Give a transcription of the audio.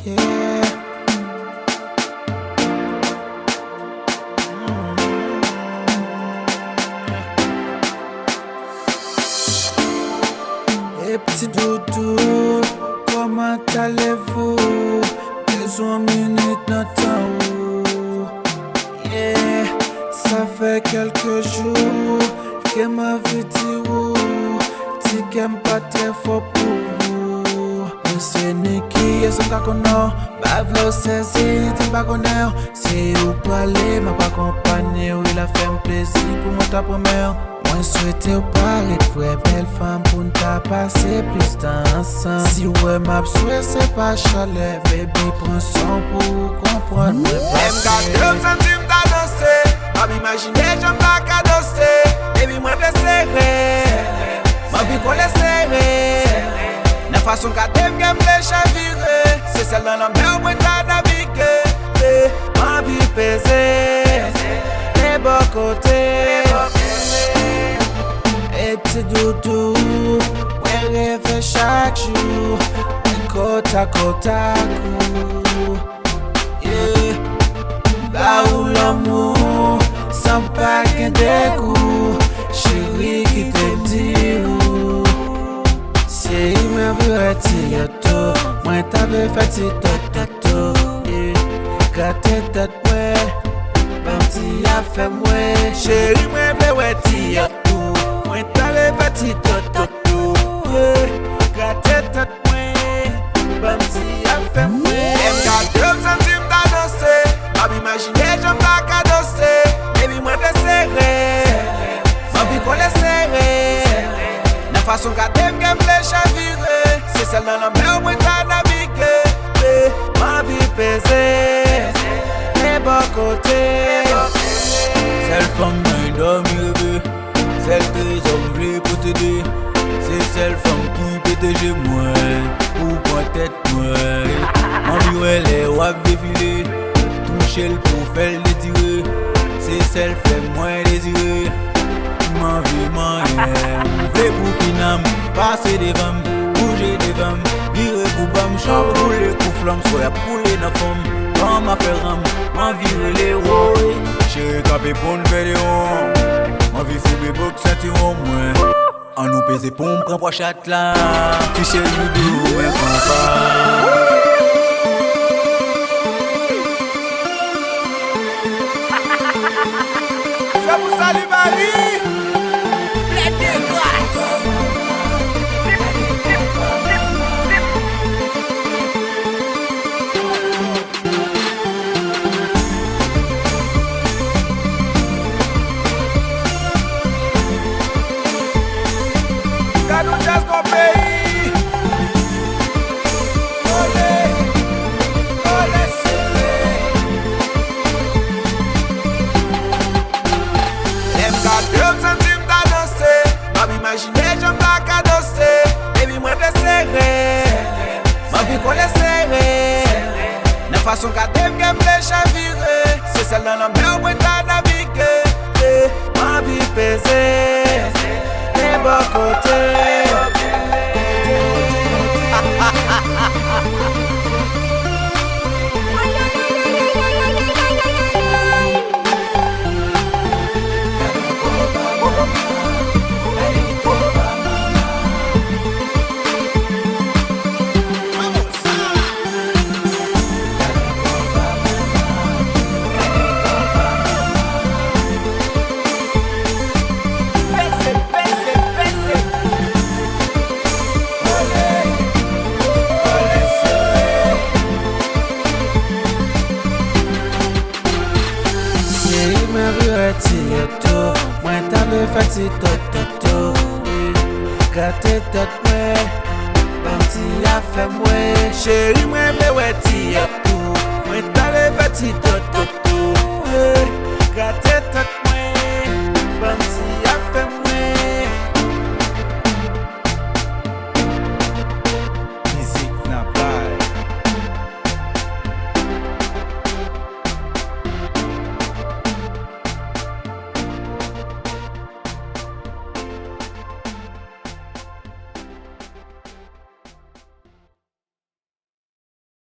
yeah. Et petit doudou, comment allez-vous? Besoin minutes dans temps. Yeah, ça fait quelques jours que ma vie dit qu'elle pas très fort pour vous. Mais c'est Niki et son cacono, bavlo c'est si pas connaître. Si vous parlez, m'a pas accompagné, il a fait un plaisir pour moi ta première. Moi souhaité ou parler pour une belle femme pour ne pas passer plus de temps ensemble. Si ouais m'a souhaité c'est pas chalet, baby prends son pour comprendre. Même quand 2 centimes t'as dansé, pas m'imaginer j'aime pas qu'à danser. Baby moi te serré, ma vie qu'on laisse serré. La façon qu'a t'aime qu'elle me chavirer, c'est celle dans la mer où t'as navigué. Ma vie pesée, les bons côtés. Et petit doudou, ouais rêve chaque jour, côte à coup, yeah. Là où l'amour, sans pas qu'un dégoût, chérie qui te dit où. Si m'a vu retirer tout, moi t'avais fait tout, yeah. Gâté tête moi, même si a fait moi, chérie moi veux retirer tout. Moi t'avais fait tout, gâté tête moi, même si a fait moi. Même quand 2 centimes t'as dansé, pas m'imaginer j'aime pas qu'à danser. Baby moi te serré, ma vie qu'on laisse serré. La façon qu'a t'aime qu'elle me chavirer, c'est celle dans la mer où t'as navigué. Ma vie pesée, les bons côtés. Celle femme qui dormi, celle que les hommes voulaient posséder. C'est celle femme qui peut téger moi, ou point tête moi. Ma vie où elle est wap défilé, toucher le pour faire le détirer. C'est celle fait moins désirer. Ma vie m'en est, ouvrir pour qui n'aime, passer des femmes, bouger des femmes, virer pour bam, champ pour les coups flammes, soit pour les neuf hommes, dans ma ferrame, ma vie les héros. J'ai capé pour une vidéo, ma vie faut des box ceinturon moins. En nous pèse pour me prendre chat là, tu sais nous deux, mais pas. Je vous salue Marie. Pleine de grâce. Cadeau jazz qu'on paye. Olé, olé, Même quand 2 centimes t'as dansé, pas m'imaginer j'aime pas qu'à danser. Baby moi te serré, ma vie qu'on laisse serré. La façon qu'a t'aime qu'elle me chavirer, c'est celle dans la mer où t'as navigué. Ma vie pesée, les bons côtés. Moi t'avais fait tout, gâté tête moi, même si a fait moi, chérie moi veux retirer tout. Moi t'avais fait tout, gâté tête moi.